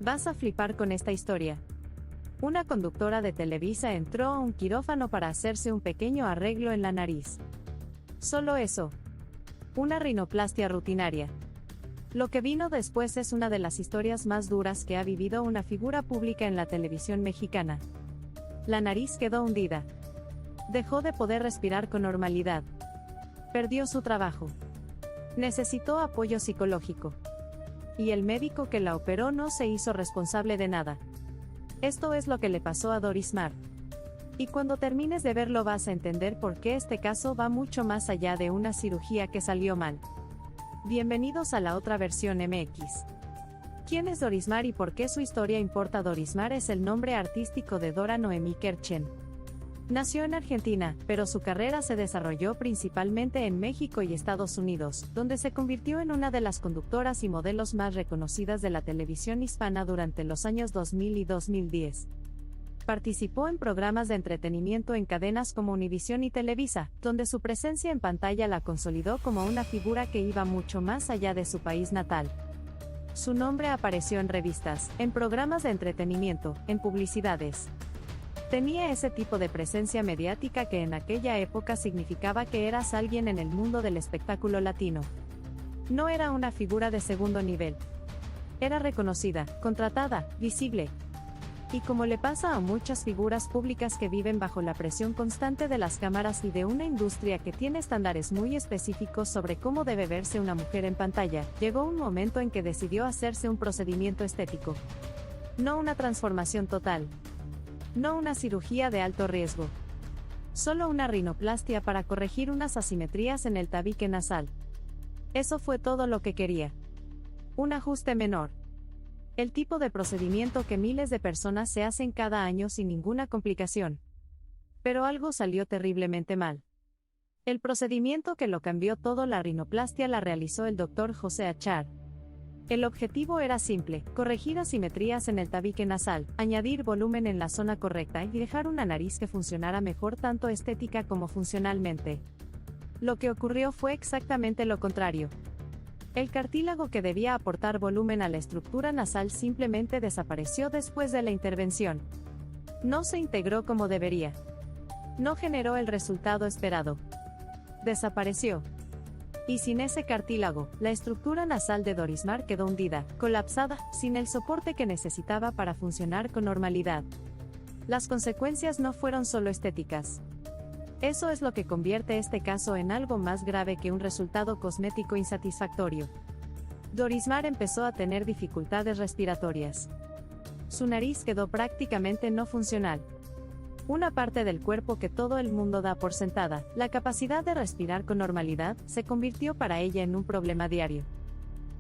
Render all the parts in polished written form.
Vas a flipar con esta historia. Una conductora de Televisa entró a un quirófano para hacerse un pequeño arreglo en la nariz. Solo eso. Una rinoplastia rutinaria. Lo que vino después es una de las historias más duras que ha vivido una figura pública en la televisión mexicana. La nariz quedó hundida. Dejó de poder respirar con normalidad. Perdió su trabajo. Necesitó apoyo psicológico. Y el médico que la operó no se hizo responsable de nada. Esto es lo que le pasó a Doris Mar. Y cuando termines de verlo vas a entender por qué este caso va mucho más allá de una cirugía que salió mal. Bienvenidos a la otra versión MX. ¿Quién es Doris Mar y por qué su historia importa? Doris Mar es el nombre artístico de Dora Noemí Kerchen. Nació en Argentina, pero su carrera se desarrolló principalmente en México y Estados Unidos, donde se convirtió en una de las conductoras y modelos más reconocidas de la televisión hispana durante los años 2000 y 2010. Participó en programas de entretenimiento en cadenas como Univisión y Televisa, donde su presencia en pantalla la consolidó como una figura que iba mucho más allá de su país natal. Su nombre apareció en revistas, en programas de entretenimiento, en publicidades. Tenía ese tipo de presencia mediática que en aquella época significaba que eras alguien en el mundo del espectáculo latino. No era una figura de segundo nivel. Era reconocida, contratada, visible. Y como le pasa a muchas figuras públicas que viven bajo la presión constante de las cámaras y de una industria que tiene estándares muy específicos sobre cómo debe verse una mujer en pantalla, llegó un momento en que decidió hacerse un procedimiento estético. No una transformación total. No una cirugía de alto riesgo. Solo una rinoplastia para corregir unas asimetrías en el tabique nasal. Eso fue todo lo que quería. Un ajuste menor. El tipo de procedimiento que miles de personas se hacen cada año sin ninguna complicación. Pero algo salió terriblemente mal. El procedimiento que lo cambió todo, la rinoplastia, la realizó el Dr. José Achar. El objetivo era simple: corregir asimetrías en el tabique nasal, añadir volumen en la zona correcta y dejar una nariz que funcionara mejor tanto estética como funcionalmente. Lo que ocurrió fue exactamente lo contrario. El cartílago que debía aportar volumen a la estructura nasal simplemente desapareció después de la intervención. No se integró como debería. No generó el resultado esperado. Desapareció. Y sin ese cartílago, la estructura nasal de Doris Mar quedó hundida, colapsada, sin el soporte que necesitaba para funcionar con normalidad. Las consecuencias no fueron solo estéticas. Eso es lo que convierte este caso en algo más grave que un resultado cosmético insatisfactorio. Doris Mar empezó a tener dificultades respiratorias. Su nariz quedó prácticamente no funcional. Una parte del cuerpo que todo el mundo da por sentada, la capacidad de respirar con normalidad, se convirtió para ella en un problema diario.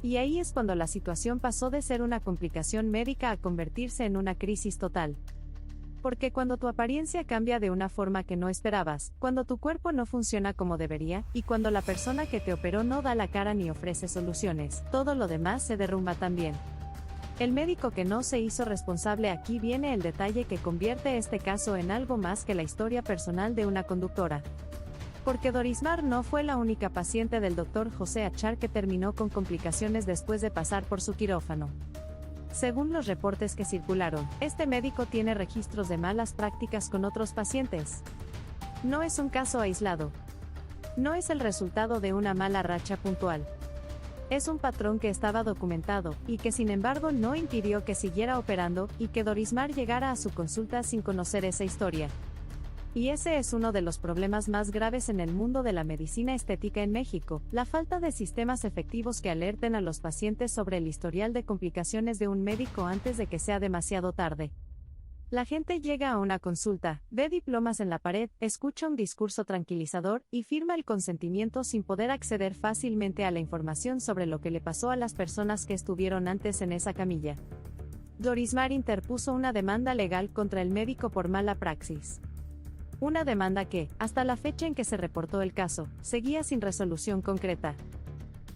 Y ahí es cuando la situación pasó de ser una complicación médica a convertirse en una crisis total. Porque cuando tu apariencia cambia de una forma que no esperabas, cuando tu cuerpo no funciona como debería, y cuando la persona que te operó no da la cara ni ofrece soluciones, todo lo demás se derrumba también. El médico que no se hizo responsable. Aquí viene el detalle que convierte este caso en algo más que la historia personal de una conductora. Porque Doris Mar no fue la única paciente del Dr. José Achar que terminó con complicaciones después de pasar por su quirófano. Según los reportes que circularon, este médico tiene registros de malas prácticas con otros pacientes. No es un caso aislado. No es el resultado de una mala racha puntual. Es un patrón que estaba documentado, y que sin embargo no impidió que siguiera operando, y que Doris Mar llegara a su consulta sin conocer esa historia. Y ese es uno de los problemas más graves en el mundo de la medicina estética en México, la falta de sistemas efectivos que alerten a los pacientes sobre el historial de complicaciones de un médico antes de que sea demasiado tarde. La gente llega a una consulta, ve diplomas en la pared, escucha un discurso tranquilizador, y firma el consentimiento sin poder acceder fácilmente a la información sobre lo que le pasó a las personas que estuvieron antes en esa camilla. Doris Mar interpuso una demanda legal contra el médico por mala praxis. Una demanda que, hasta la fecha en que se reportó el caso, seguía sin resolución concreta.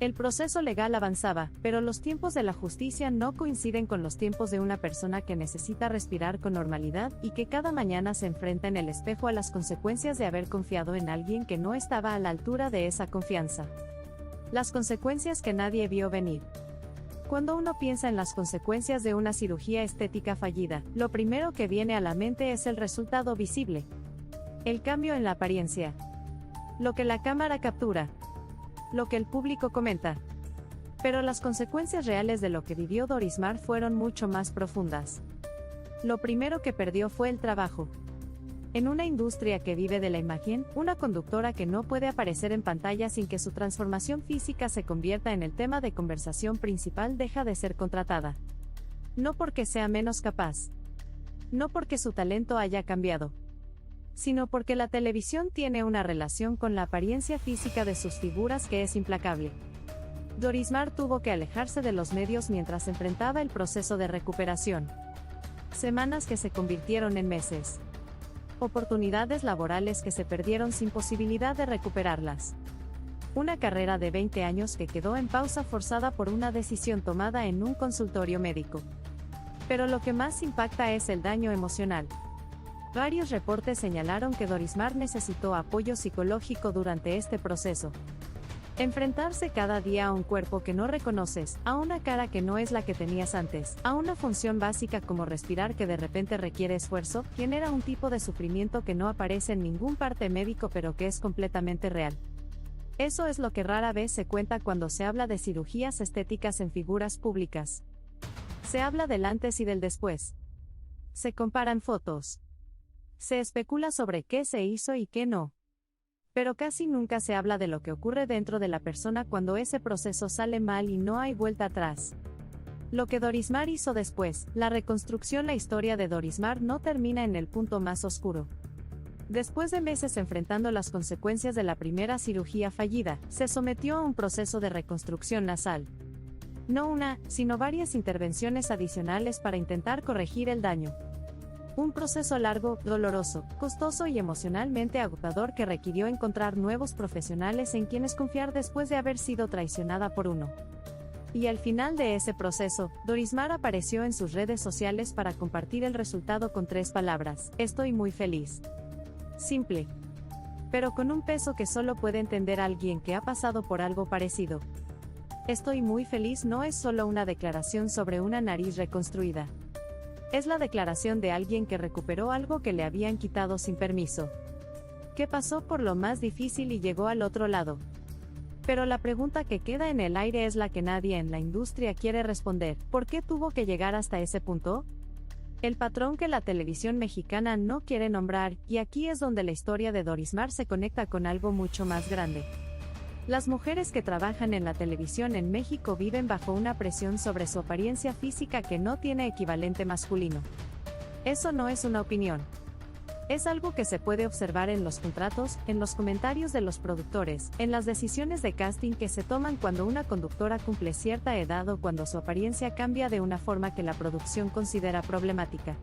El proceso legal avanzaba, pero los tiempos de la justicia no coinciden con los tiempos de una persona que necesita respirar con normalidad y que cada mañana se enfrenta en el espejo a las consecuencias de haber confiado en alguien que no estaba a la altura de esa confianza. Las consecuencias que nadie vio venir. Cuando uno piensa en las consecuencias de una cirugía estética fallida, lo primero que viene a la mente es el resultado visible. El cambio en la apariencia. Lo que la cámara captura. Lo que el público comenta. Pero las consecuencias reales de lo que vivió Dorismar fueron mucho más profundas. Lo primero que perdió fue el trabajo. En una industria que vive de la imagen, una conductora que no puede aparecer en pantalla sin que su transformación física se convierta en el tema de conversación principal deja de ser contratada. No porque sea menos capaz. No porque su talento haya cambiado. Sino porque la televisión tiene una relación con la apariencia física de sus figuras que es implacable. Dorismar tuvo que alejarse de los medios mientras enfrentaba el proceso de recuperación. Semanas que se convirtieron en meses. Oportunidades laborales que se perdieron sin posibilidad de recuperarlas. Una carrera de 20 años que quedó en pausa forzada por una decisión tomada en un consultorio médico. Pero lo que más impacta es el daño emocional. Varios reportes señalaron que Dorismar necesitó apoyo psicológico durante este proceso. Enfrentarse cada día a un cuerpo que no reconoces, a una cara que no es la que tenías antes, a una función básica como respirar que de repente requiere esfuerzo, genera un tipo de sufrimiento que no aparece en ningún parte médico pero que es completamente real. Eso es lo que rara vez se cuenta cuando se habla de cirugías estéticas en figuras públicas. Se habla del antes y del después. Se comparan fotos. Se especula sobre qué se hizo y qué no. Pero casi nunca se habla de lo que ocurre dentro de la persona cuando ese proceso sale mal y no hay vuelta atrás. Lo que Dorismar hizo después, la reconstrucción. La historia de Dorismar no termina en el punto más oscuro. Después de meses enfrentando las consecuencias de la primera cirugía fallida, se sometió a un proceso de reconstrucción nasal. No una, sino varias intervenciones adicionales para intentar corregir el daño. Un proceso largo, doloroso, costoso y emocionalmente agotador que requirió encontrar nuevos profesionales en quienes confiar después de haber sido traicionada por uno. Y al final de ese proceso, Dorismar apareció en sus redes sociales para compartir el resultado con 3 palabras: estoy muy feliz. Simple. Pero con un peso que solo puede entender alguien que ha pasado por algo parecido. Estoy muy feliz no es solo una declaración sobre una nariz reconstruida. Es la declaración de alguien que recuperó algo que le habían quitado sin permiso. Que pasó por lo más difícil y llegó al otro lado. Pero la pregunta que queda en el aire es la que nadie en la industria quiere responder: ¿por qué tuvo que llegar hasta ese punto? El patrón que la televisión mexicana no quiere nombrar, y aquí es donde la historia de Dorismar se conecta con algo mucho más grande. Las mujeres que trabajan en la televisión en México viven bajo una presión sobre su apariencia física que no tiene equivalente masculino. Eso no es una opinión. Es algo que se puede observar en los contratos, en los comentarios de los productores, en las decisiones de casting que se toman cuando una conductora cumple cierta edad o cuando su apariencia cambia de una forma que la producción considera problemática.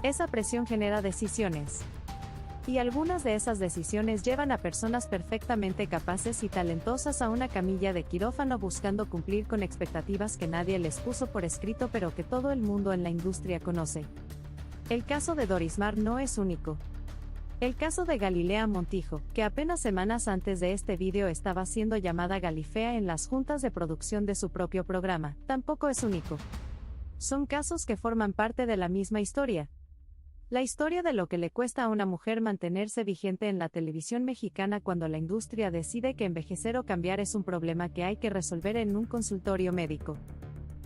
Esa presión genera decisiones. Y algunas de esas decisiones llevan a personas perfectamente capaces y talentosas a una camilla de quirófano buscando cumplir con expectativas que nadie les puso por escrito pero que todo el mundo en la industria conoce. El caso de Dorismar no es único. El caso de Galilea Montijo, que apenas semanas antes de este vídeo estaba siendo llamada Galifea en las juntas de producción de su propio programa, tampoco es único. Son casos que forman parte de la misma historia. La historia de lo que le cuesta a una mujer mantenerse vigente en la televisión mexicana cuando la industria decide que envejecer o cambiar es un problema que hay que resolver en un consultorio médico.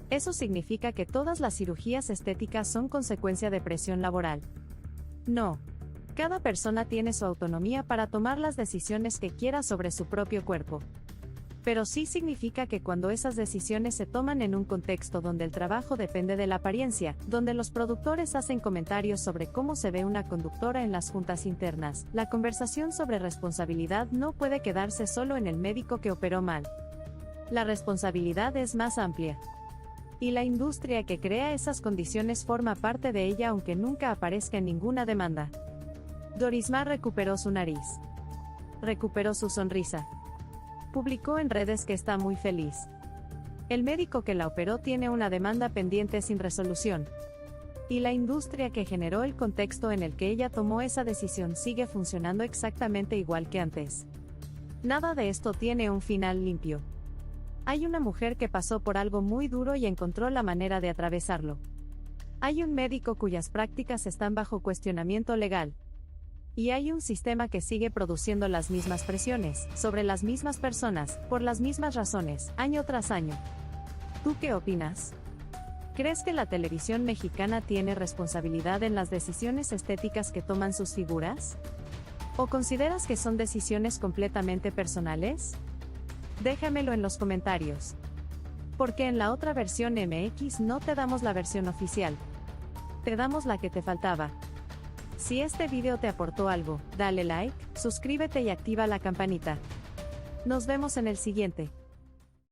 ¿Eso significa que todas las cirugías estéticas son consecuencia de presión laboral? No. Cada persona tiene su autonomía para tomar las decisiones que quiera sobre su propio cuerpo. Pero sí significa que cuando esas decisiones se toman en un contexto donde el trabajo depende de la apariencia, donde los productores hacen comentarios sobre cómo se ve una conductora en las juntas internas, la conversación sobre responsabilidad no puede quedarse solo en el médico que operó mal. La responsabilidad es más amplia. Y la industria que crea esas condiciones forma parte de ella aunque nunca aparezca en ninguna demanda. Dorismar recuperó su nariz. Recuperó su sonrisa. Publicó en redes que está muy feliz. El médico que la operó tiene una demanda pendiente sin resolución. Y la industria que generó el contexto en el que ella tomó esa decisión sigue funcionando exactamente igual que antes. Nada de esto tiene un final limpio. Hay una mujer que pasó por algo muy duro y encontró la manera de atravesarlo. Hay un médico cuyas prácticas están bajo cuestionamiento legal. Y hay un sistema que sigue produciendo las mismas presiones, sobre las mismas personas, por las mismas razones, año tras año. ¿Tú qué opinas? ¿Crees que la televisión mexicana tiene responsabilidad en las decisiones estéticas que toman sus figuras? ¿O consideras que son decisiones completamente personales? Déjamelo en los comentarios. Porque en la otra versión MX no te damos la versión oficial. Te damos la que te faltaba. Si este video te aportó algo, dale like, suscríbete y activa la campanita. Nos vemos en el siguiente.